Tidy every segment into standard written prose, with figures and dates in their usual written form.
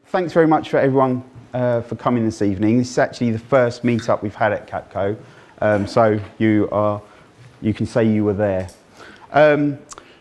thanks very much for everyone for coming this evening. This is actually the first meetup we've had at Capco, so you can say you were there.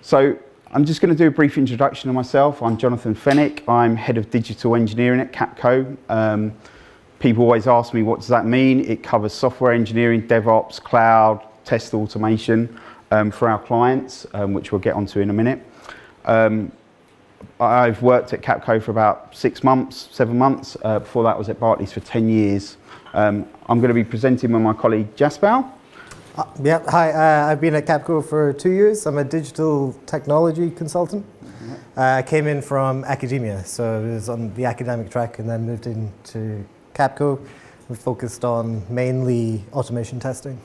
So I'm just going to do a brief introduction of myself. I'm Jonathan Fenwick. I'm Head of Digital Engineering at Capco. People always ask me, what does that mean? It covers software engineering, DevOps, cloud, test automation for our clients, which we'll get onto in a minute. I've worked at Capco for about 6 months, 7 months. Before that, I was at Barclays for 10 years. I'm going to be presenting with my colleague Jaspal. Hi, I've been at Capco for 2 years. I'm a digital technology consultant. I came in from academia, so I was on the academic track and then moved into Capco. We focused on mainly automation testing.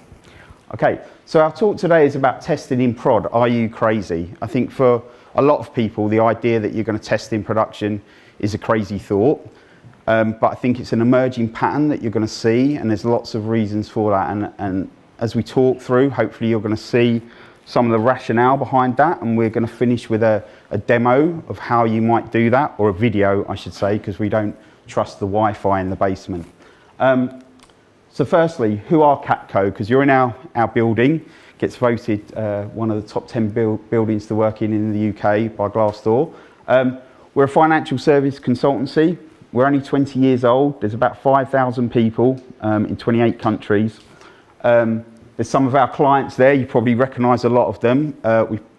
Okay, so our talk today is about testing in prod. Are you crazy? I think for a lot of people, the idea that you're going to test in production is a crazy thought. But I think it's an emerging pattern that you're going to see, and there's lots of reasons for that. And as we talk through, hopefully you're going to see some of the rationale behind that, and we're going to finish with a demo of how you might do that, or a video, I should say, because we don't trust the Wi-Fi in the basement. So firstly, who are Capco? Because you're in our building. Gets voted one of the top 10 buildings to work in the UK by Glassdoor. We're a financial service consultancy. We're only 20 years old. There's about 5,000 people in 28 countries. There's some of our clients there. You probably recognise a lot of them.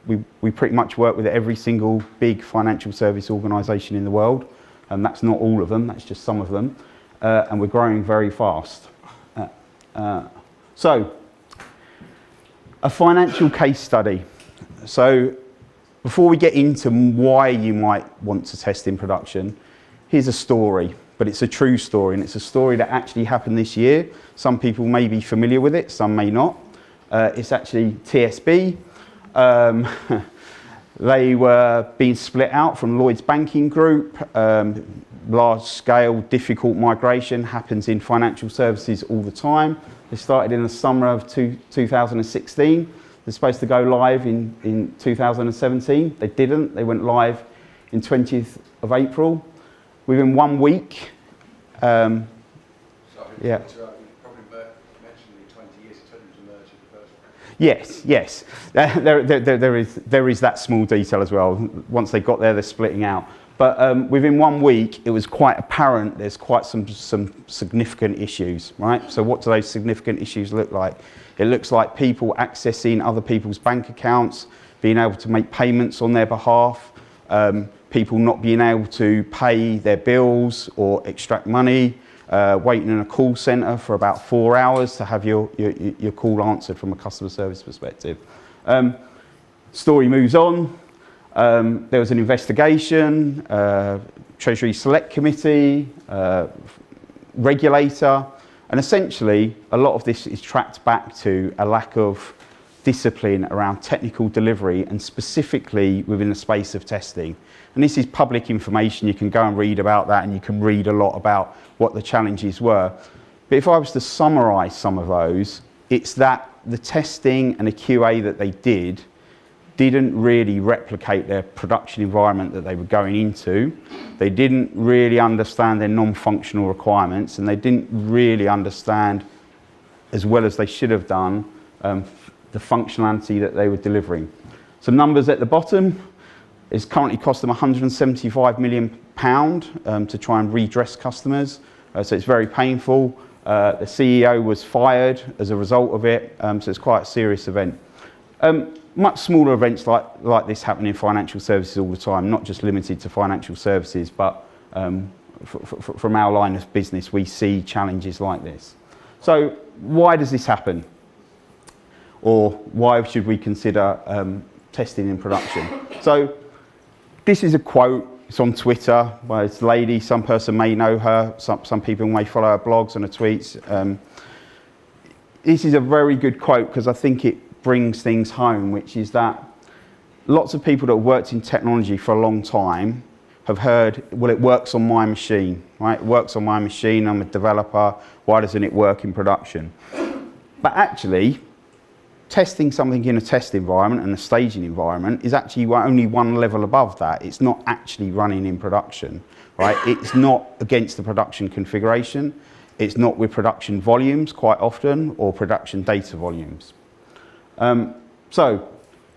We pretty much work with every single big financial service organisation in the world. That's not all of them, that's just some of them. And we're growing very fast. So, a financial case study. So, before we get into why you might want to test in production, here's a story, but it's a true story, and it's a story that actually happened this year. Some people may be familiar with it, some may not. It's actually TSB. They were being split out from Lloyds Banking Group. Large-scale, difficult migration happens in financial services all the time. They started in the summer of 2016. They're supposed to go live in 2017. They didn't. They went live in 20th of April. Within 1 week. Sorry, yeah. you probably mentioned in 20 years it took them to merge in the first place. Yes. There is that small detail as well. Once they got there, they're splitting out. But within 1 week, it was quite apparent there's quite some significant issues, right? So what do those significant issues look like? It looks like people accessing other people's bank accounts, being able to make payments on their behalf, people not being able to pay their bills or extract money, waiting in a call centre for about 4 hours to have your call answered from a customer service perspective. Story moves on. There was an investigation, Treasury Select Committee, regulator, and essentially a lot of this is tracked back to a lack of discipline around technical delivery, and specifically within the space of testing. And this is public information. You can go and read about that, and you can read a lot about what the challenges were. But if I was to summarise some of those, it's that the testing and the QA that they didn't really replicate their production environment that they were going into. They didn't really understand their non-functional requirements, and they didn't really understand, as well as they should have done, the functionality that they were delivering. Some numbers at the bottom. It's currently cost them £175 million to try and redress customers. So it's very painful. The CEO was fired as a result of it. So it's quite a serious event. Much smaller events like this happen in financial services all the time, not just limited to financial services, but from our line of business, we see challenges like this. So why does this happen? Or why should we consider testing in production? So this is a quote. It's on Twitter by this lady. Some person may know her. Some people may follow her blogs and her tweets. This is a very good quote because I think it brings things home, which is that lots of people that have worked in technology for a long time have heard, well, it works on my machine, right? It works on my machine, I'm a developer, why doesn't it work in production? But actually, testing something in a test environment and a staging environment is actually only one level above that. It's not actually running in production, right? It's not against the production configuration. It's not with production volumes quite often or production data volumes. So,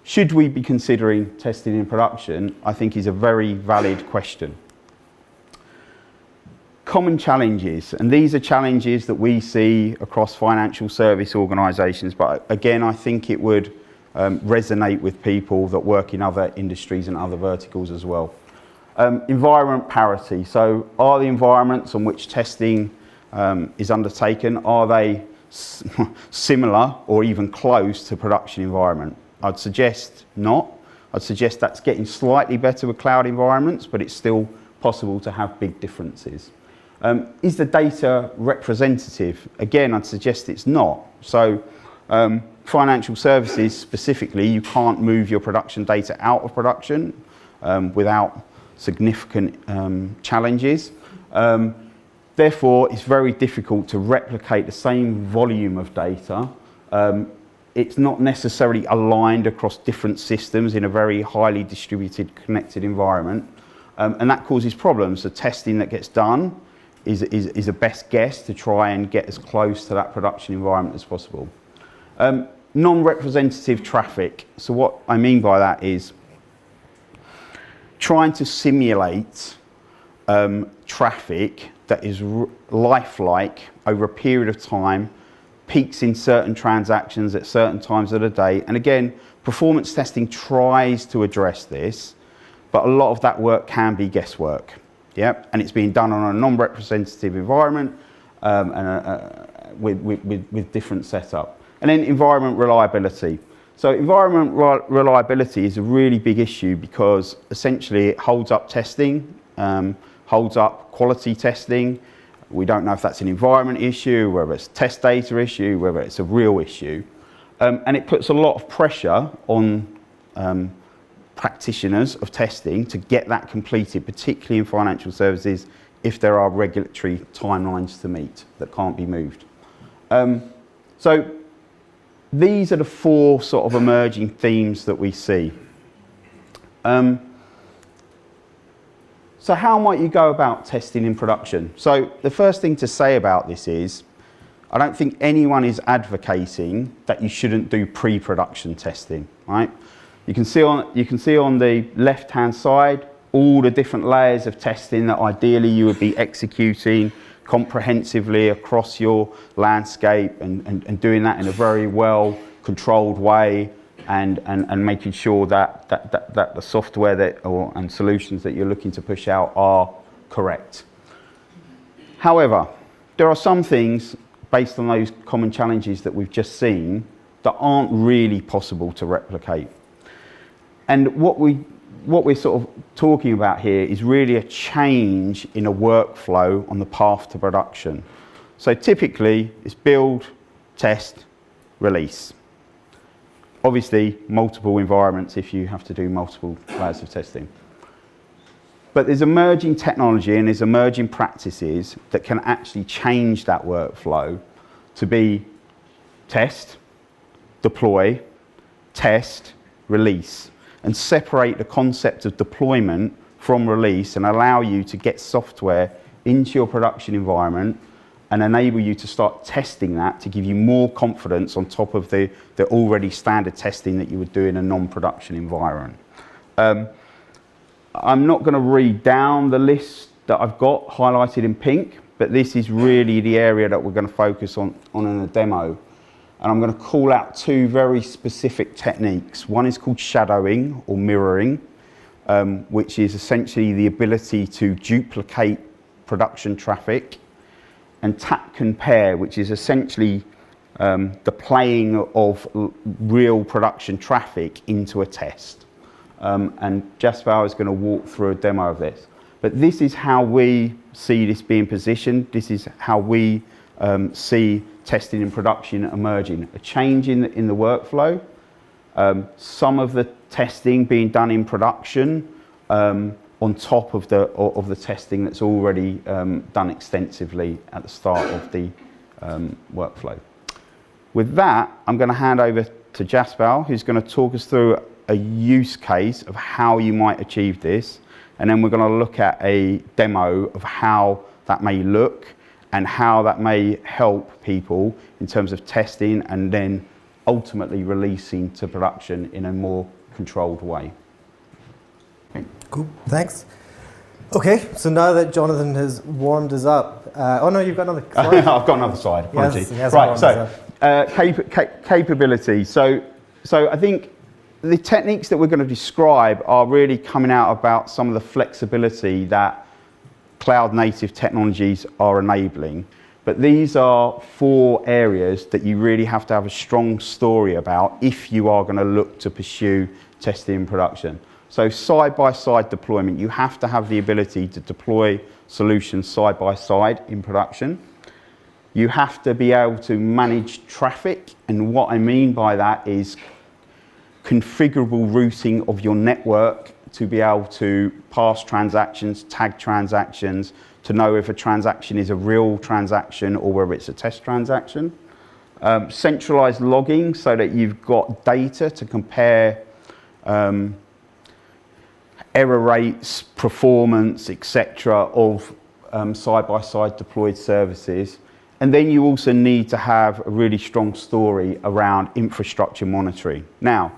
should we be considering testing in production? I think is a very valid question. Common challenges, and these are challenges that we see across financial service organisations, but again, I think it would resonate with people that work in other industries and other verticals as well. Environment parity. So, are the environments on which testing is undertaken, are they similar or even close to production environment? I'd suggest not. I'd suggest that's getting slightly better with cloud environments, but it's still possible to have big differences. Is the data representative? Again, I'd suggest it's not. So, financial services specifically, you can't move your production data out of production without significant challenges. Therefore, it's very difficult to replicate the same volume of data. It's not necessarily aligned across different systems in a very highly distributed, connected environment. And that causes problems. The testing that gets done is a best guess to try and get as close to that production environment as possible. Non-representative traffic. So what I mean by that is trying to simulate traffic that is lifelike over a period of time, peaks in certain transactions at certain times of the day. And again, performance testing tries to address this, but a lot of that work can be guesswork. Yep, and it's being done on a non-representative environment with different setup. And then environment reliability. So environment reliability is a really big issue because essentially it holds up testing, holds up quality testing. We don't know if that's an environment issue, whether it's a test data issue, whether it's a real issue. And it puts a lot of pressure on practitioners of testing to get that completed, particularly in financial services, if there are regulatory timelines to meet that can't be moved. So these are the four sort of emerging themes that we see. So how might you go about testing in production? So the first thing to say about this is, I don't think anyone is advocating that you shouldn't do pre-production testing, right? You can see on the left-hand side all the different layers of testing that ideally you would be executing comprehensively across your landscape and doing that in a very well controlled way and making sure that the software and solutions that you're looking to push out are correct. However, there are some things based on those common challenges that we've just seen that aren't really possible to replicate. And what we're sort of talking about here is really a change in a workflow on the path to production. So typically it's build, test, release. Obviously multiple environments if you have to do multiple layers of testing. But there's emerging technology and there's emerging practices that can actually change that workflow to be test, deploy, test, release, and separate the concept of deployment from release and allow you to get software into your production environment and enable you to start testing that to give you more confidence on top of the already standard testing that you would do in a non-production environment. I'm not going to read down the list that I've got highlighted in pink, but this is really the area that we're going to focus on in the demo. And I'm going to call out two very specific techniques. One is called shadowing or mirroring, which is essentially the ability to duplicate production traffic, and tap compare, which is essentially the playing of real production traffic into a test. And Jaspal is going to walk through a demo of this. But this is how we see this being positioned. This is how we see testing in production emerging. A change in the workflow. Some of the testing being done in production on top of the testing that's already done extensively at the start of the workflow. With that, I'm going to hand over to Jaspal, who's going to talk us through a use case of how you might achieve this. And then we're going to look at a demo of how that may look and how that may help people in terms of testing and then ultimately releasing to production in a more controlled way. Okay. Cool, thanks. Okay, so now that Jonathan has warmed us up, oh no, you've got another slide. I've got another slide, apologies. Yes, right, so capability. So I think the techniques that we're going to describe are really coming out about some of the flexibility that cloud native technologies are enabling. But these are 4 areas that you really have to have a strong story about if you are going to look to pursue testing in production. So side-by-side deployment, you have to have the ability to deploy solutions side by side in production. You have to be able to manage traffic, and what I mean by that is configurable routing of your network to be able to pass transactions, tag transactions, to know if a transaction is a real transaction or whether it's a test transaction. Centralized logging so that you've got data to compare error rates, performance, etc. of side-by-side deployed services. And then you also need to have a really strong story around infrastructure monitoring. Now,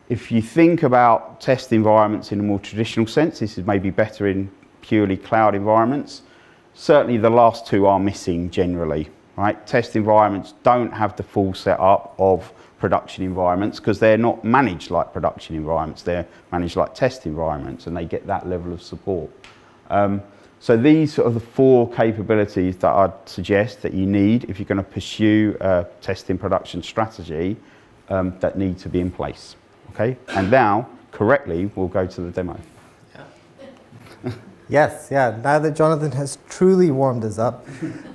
if you think about test environments in a more traditional sense, this is maybe better in purely cloud environments. Certainly the last 2 are missing generally, right? Test environments don't have the full setup of production environments because they're not managed like production environments, they're managed like test environments, and they get that level of support. So these are the 4 capabilities that I'd suggest that you need if you're going to pursue a test in production strategy that need to be in place. Okay, and now, correctly, we'll go to the demo. Yes, yeah. Now that Jonathan has truly warmed us up,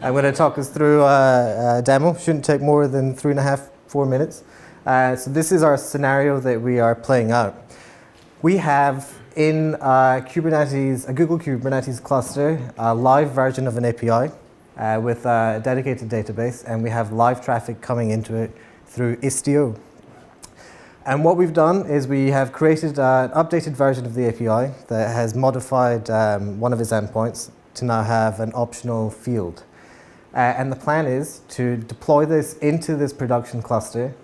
I'm going to talk us through a demo. Shouldn't take more than 3.5, 4 minutes. So this is our scenario that we are playing out. We have in Kubernetes, a Google Kubernetes cluster, a live version of an API with a dedicated database, and we have live traffic coming into it through Istio. And what we've done is we have created an updated version of the API that has modified one of its endpoints to now have an optional field. And the plan is to deploy this into this production cluster.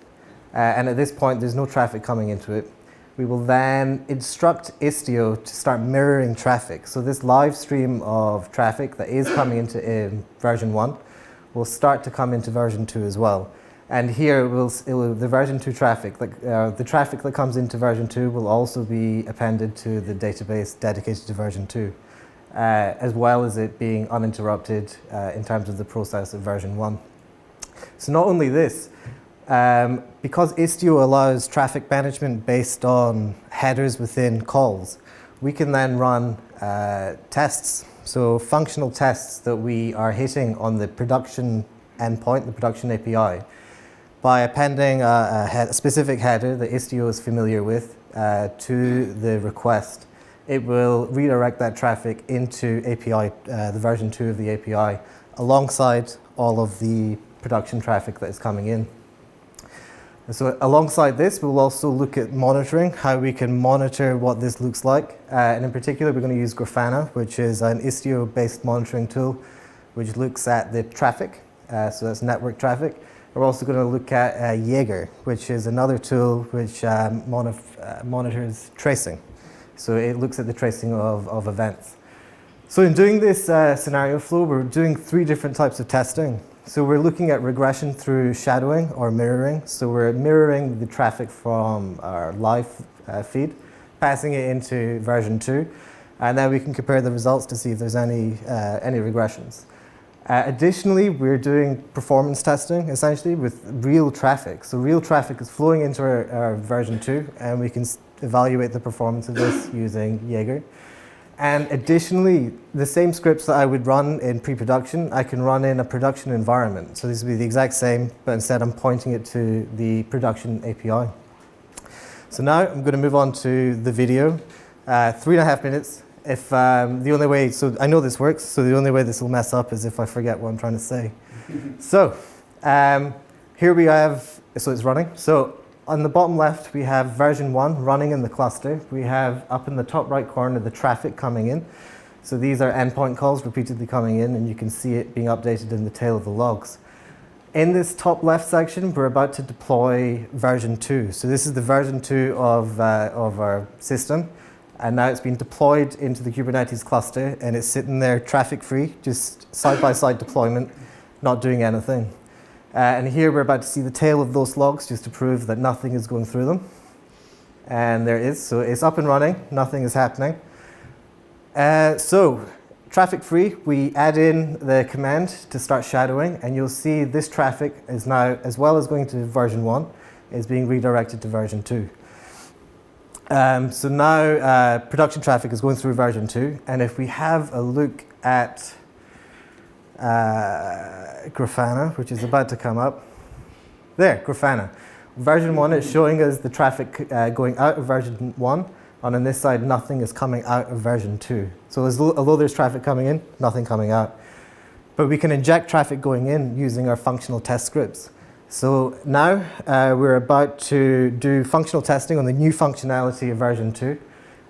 And at this point, there's no traffic coming into it. We will then instruct Istio to start mirroring traffic. So this live stream of traffic that is coming into version 1 will start to come into version 2 as well. And here, the version 2 traffic, the traffic that comes into version 2 will also be appended to the database dedicated to version 2, as well as it being uninterrupted in terms of the process of version 1. So not only this, because Istio allows traffic management based on headers within calls, we can then run tests, so functional tests that we are hitting on the production endpoint, the production API, by appending a specific header that Istio is familiar with to the request. It will redirect that traffic into API, the version 2 of the API, alongside all of the production traffic that is coming in. And so alongside this, we'll also look at monitoring, how we can monitor what this looks like. And in particular, we're going to use Grafana, which is an Istio-based monitoring tool, which looks at the traffic, so that's network traffic. We're also going to look at Jaeger, which is another tool which monitors tracing. So it looks at the tracing of events. So in doing this scenario flow, we're doing 3 different types of testing. So we're looking at regression through shadowing or mirroring. So we're mirroring the traffic from our live feed, passing it into version 2, and then we can compare the results to see if there's any regressions. Additionally, we're doing performance testing, essentially, with real traffic. So real traffic is flowing into our version 2, and we can evaluate the performance of this using Jaeger. And additionally, the same scripts that I would run in pre-production, I can run in a production environment. So this will be the exact same, but instead I'm pointing it to the production API. So now I'm going to move on to the video, 3.5 minutes. If the only way, so I know this works, so the only way this will mess up is if I forget what I'm trying to say. So here we have, so it's running. So On the bottom left, we have version 1 running in the cluster. We have up in the top right corner the traffic coming in. So these are endpoint calls repeatedly coming in, and you can see it being updated in the tail of the logs. In this top left section, we're about to deploy version 2. So this is the version 2 of our system. And now it's been deployed into the Kubernetes cluster, and it's sitting there traffic-free, just side-by-side deployment, not doing anything. And here we're about to see the tail of those logs just to prove that nothing is going through them. And there it is. So it's up and running. Nothing is happening. So traffic-free, we add in the command to start shadowing, and you'll see this traffic is now, as well as going to version 1, is being redirected to version 2. So now production traffic is going through version 2, and if we have a look at Grafana, which is about to come up. There, Grafana. Version 1 is showing us the traffic going out of version 1, and on this side, nothing is coming out of version 2. So although there's traffic coming in, nothing coming out. But we can inject traffic going in using our functional test scripts. So now we're about to do functional testing on the new functionality of version 2.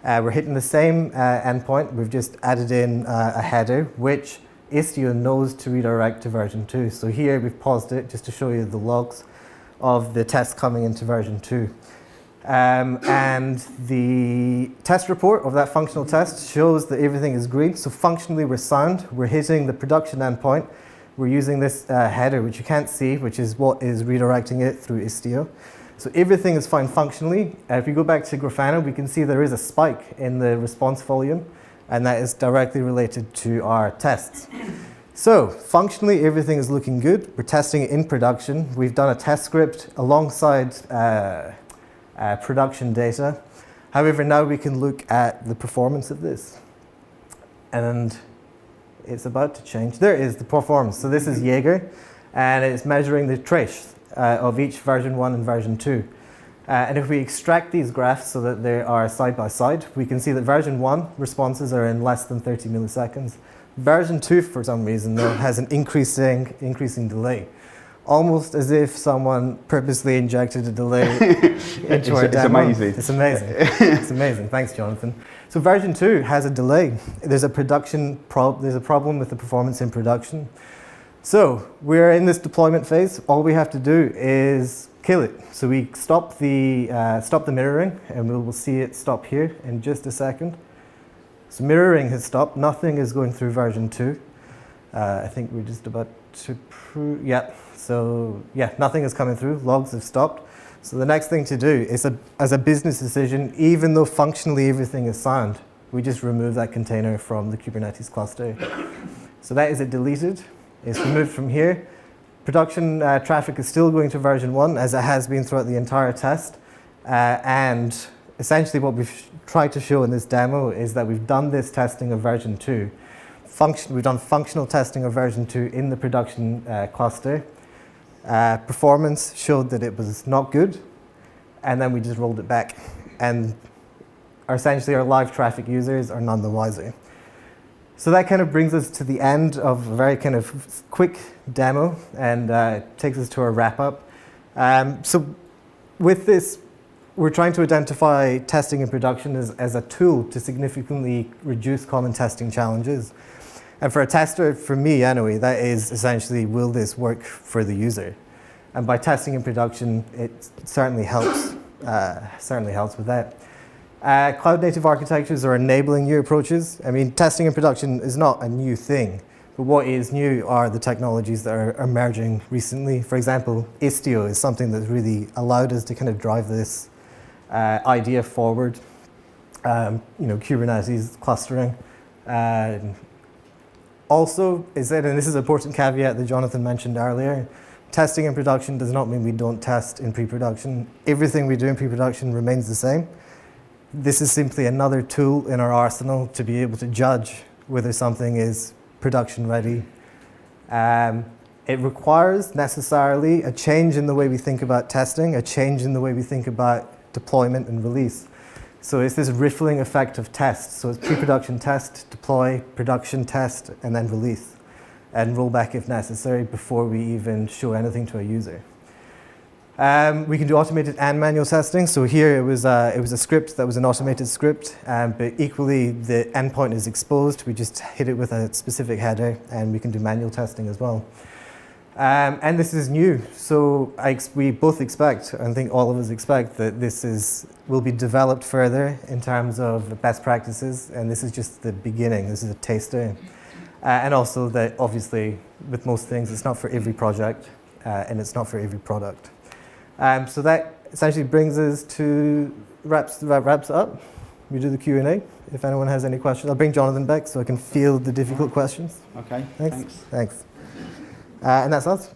We're hitting the same endpoint. We've just added in a header, which Istio knows to redirect to version 2. So here we've paused it just to show you the logs of the tests coming into version 2. And the test report of that functional test shows that everything is green. So functionally we're sound. We're hitting the production endpoint. We're using this header, which you can't see, which is what is redirecting it through Istio. So everything is fine functionally. If we go back to Grafana, we can see there is a spike in the response volume, and that is directly related to our tests. So functionally, everything is looking good. We're testing it in production. We've done a test script alongside production data. However, now we can look at the performance of this. And it's about to change. There is the performance. So this is Jaeger, and it's measuring the trace of each version 1 and version 2. And if we extract these graphs so that they are side by side, we can see that version 1 responses are in less than 30 milliseconds. Version 2, for some reason, though, has an increasing delay. Almost as if someone purposely injected a delay into our demo. It's amazing. It's amazing. It's amazing. Thanks, Jonathan. So version 2 has a delay. There's a problem with the performance in production. So we're in this deployment phase. All we have to do is kill it. So we stop the mirroring, and we will see it stop here in just a second. So mirroring has stopped. Nothing is going through version 2. I think we're just about to prove, yeah. So yeah, nothing is coming through. Logs have stopped. So the next thing to do is, as a business decision, even though functionally everything is sound, we just remove that container from the Kubernetes cluster. So that is it deleted. It's removed from here. Production traffic is still going to version 1, as it has been throughout the entire test. And essentially what we've tried to show in this demo is that we've done this testing of version 2. We've done functional testing of version 2 in the production cluster. Performance showed that it was not good, and then we just rolled it back. And essentially our live traffic users are none the wiser. So that kind of brings us to the end of a very kind of quick demo, and takes us to our wrap up. So with this, we're trying to identify testing in production as a tool to significantly reduce common testing challenges. And for a tester, for me anyway, that is essentially, will this work for the user? And by testing in production, it certainly helps with that. Cloud-native architectures are enabling new approaches. I mean, testing in production is not a new thing, but what is new are the technologies that are emerging recently. For example, Istio is something that's really allowed us to kind of drive this idea forward. Kubernetes clustering. Also, and this is an important caveat that Jonathan mentioned earlier, testing in production does not mean we don't test in pre-production. Everything we do in pre-production remains the same. This is simply another tool in our arsenal to be able to judge whether something is production ready. It requires necessarily a change in the way we think about testing, a change in the way we think about deployment and release. So it's this riffling effect of tests. So it's pre-production test, deploy, production test, and then release. And roll back if necessary before we even show anything to a user. We can do automated and manual testing. So here it was a script that was an automated script, but equally the endpoint is exposed. We just hit it with a specific header, and we can do manual testing as well. And this is new, so we both expect, I think all of us expect, that this will be developed further in terms of best practices, and this is just the beginning. This is a taster. And also that obviously with most things it's not for every project and it's not for every product. So that essentially brings us to wraps up. We do the Q&A if anyone has any questions. I'll bring Jonathan back so I can field the difficult questions. Okay, Thanks. And that's us.